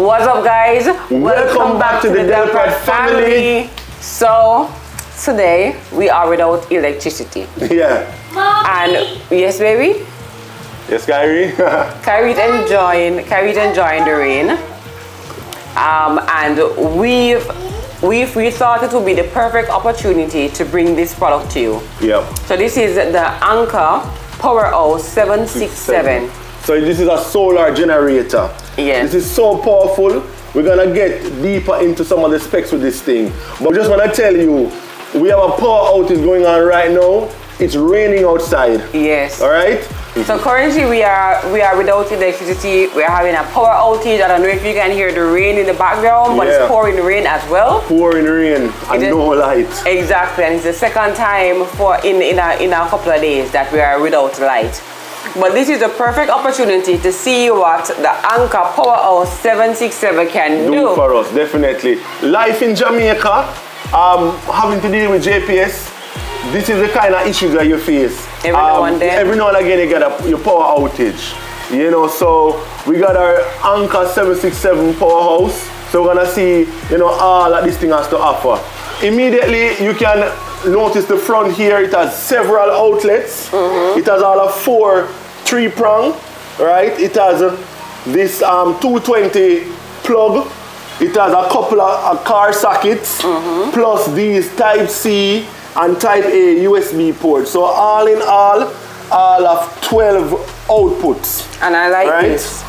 What's up, guys? Welcome back to the Delpad family. So today we are without electricity. Yeah. And yes, baby. Yes, Kyrie. Kyrie's enjoying the rain. And we thought it would be the perfect opportunity to bring this product to you. Yep. So this is the Anker POWERHOUSE 767. So this is a solar generator. Yes. This is so powerful. We're gonna get deeper into some of the specs with this thing. But I just wanna tell you, we have a power outage going on right now. It's raining outside. Yes. All right. So currently we are without electricity. We are having a power outage. I don't know if you can hear the rain in the background, but it's pouring rain as well. Pouring rain and no light. Exactly, and it's the second time in a couple of days that we are without light. But this is the perfect opportunity to see what the Anker POWERHOUSE 767 can do for us. Definitely. Life in Jamaica, having to deal with JPS. This is the kind of issues that you face. Every now and again you get your power outage. You know, so we got our Anker 767 powerhouse. So we're gonna see, you know, all that this thing has to offer. Immediately you can notice the front here, it has several outlets. It has all of 4 3-prong, right? It has this 220 plug. It has a couple of car sockets, plus these Type C and Type A USB ports. So all in all of 12 outputs. And I like this.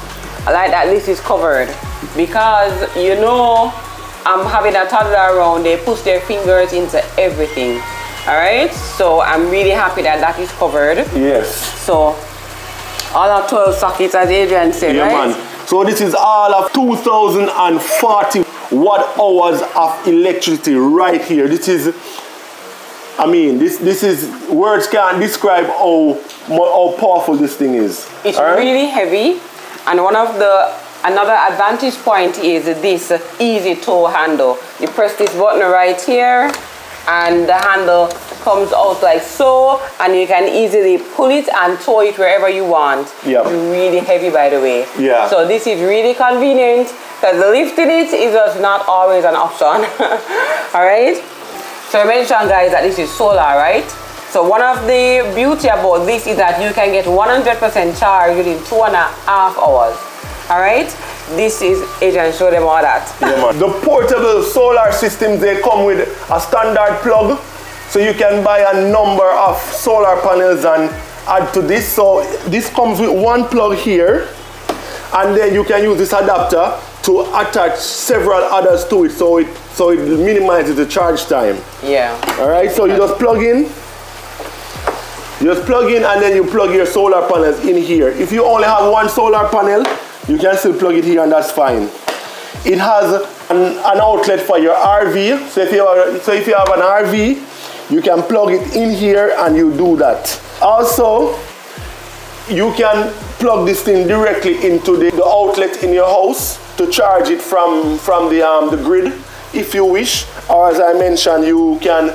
I like that this is covered because, you know, I'm having a toddler around, they push their fingers into everything. All right, so I'm really happy that that is covered. Yes. So all of 12 sockets, as Adrian said, right? Man. So this is all of 2040 watt hours of electricity right here. This is, I mean, this is, words can't describe how powerful this thing is. It's really heavy, and another advantage point is this easy tow handle. You press this button right here, and the handle comes out like so, and you can easily pull it and tow it wherever you want. Yeah. It's really heavy, by the way. Yeah. So this is really convenient because lifting it is just not always an option. All right. So I mentioned, guys, that this is solar, right? So one of the beauty about this is that you can get 100% charge within 2.5 hours. All right. This is, Adrian, show them all that. Yeah, man. The portable solar systems, they come with a standard plug, so you can buy a number of solar panels and add to this. So this comes with one plug here, and then you can use this adapter to attach several others to it, so it minimizes the charge time. Yeah. All right. So you just plug in. You just plug in, and then you plug your solar panels in here. If you only have one solar panel, you can still plug it here, and that's fine. It has an outlet for your RV. So if you have an RV, you can plug it in here and you do that. Also, you can plug this thing directly into the outlet in your house to charge it from the grid if you wish. Or as I mentioned, you can,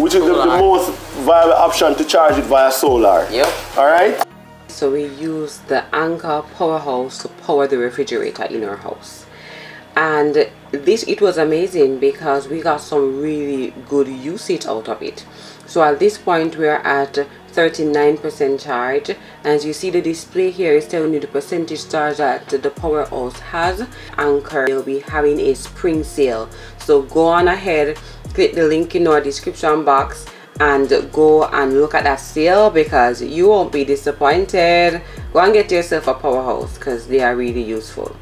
which is the most viable option, to charge it via solar. Yep. All right. So we use the Anker POWERHOUSE to power the refrigerator in our house. And it was amazing because we got some really good usage out of it. So at this point we're at 39% charge. As you see, the display here is telling you the percentage charge that the POWERHOUSE has. Anker will be having a spring sale. So go on ahead, click the link in our description box and go and look at that sale because you won't be disappointed. Go and get yourself a POWERHOUSE because they are really useful.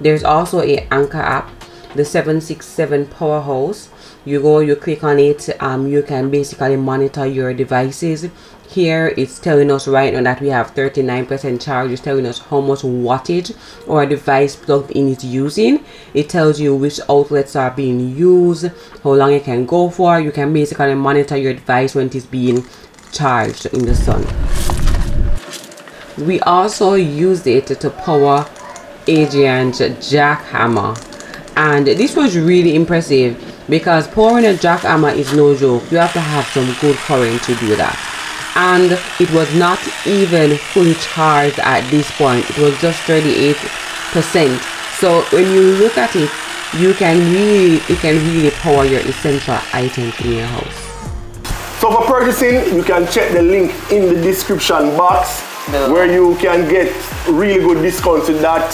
There's also a Anker app, the 767 POWERHOUSE. You go, you click on it, you can basically monitor your devices. Here it's telling us right now that we have 39% charge. It's telling us how much wattage our device plugged in is using. It tells you which outlets are being used, how long it can go for. You can basically monitor your device when it is being charged in the sun. We also used it to power Adrian's jackhammer, and this was really impressive because powering a jackhammer is no joke. You have to have some good current to do that, and it was not even fully charged at this point. It was just 38%. So when you look at it, it can really power your essential items in your house. So for purchasing, you can check the link in the description box where you can get really good discounts with that.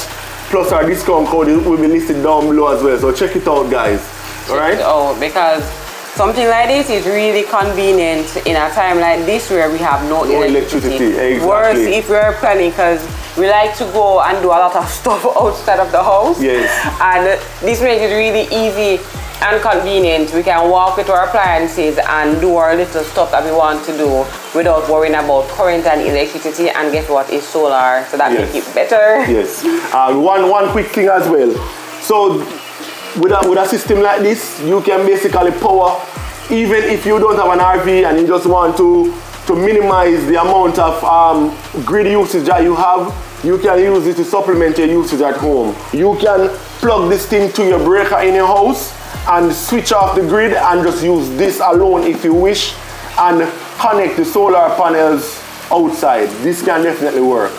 Plus our discount code will be listed down below as well. So check it out, guys. Alright? Oh, because something like this is really convenient in a time like this where we have no electricity. Exactly. Worse if we're planning, because we like to go and do a lot of stuff outside of the house. Yes. And this makes it really easy and convenient. We can walk with our appliances and do our little stuff that we want to do without worrying about current and electricity. And guess what? It's solar, so that makes it better. Yes. One quick thing as well. So with a system like this, you can basically power, even if you don't have an RV and you just want to minimize the amount of grid usage that you have, you can use it to supplement your usage at home. You can plug this thing to your breaker in your house and switch off the grid and just use this alone if you wish, and connect the solar panels outside. This can definitely work.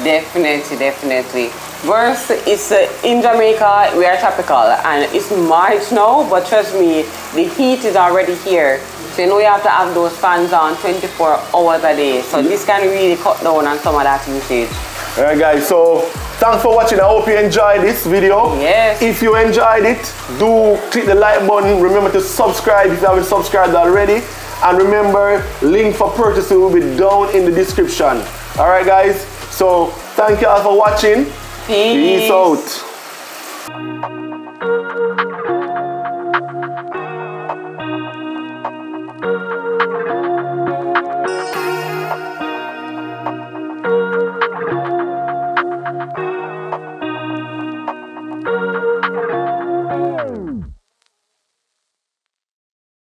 Definitely. Worse, it's in Jamaica, we are tropical and it's March now, but trust me, the heat is already here. So you know you have to have those fans on 24 hours a day. So this can really cut down on some of that usage. Alright guys, so thanks for watching. I hope you enjoyed this video. Yes. If you enjoyed it, do click the like button. Remember to subscribe if you haven't subscribed already. And remember, link for purchasing will be down in the description. Alright guys, so thank you all for watching. Peace out.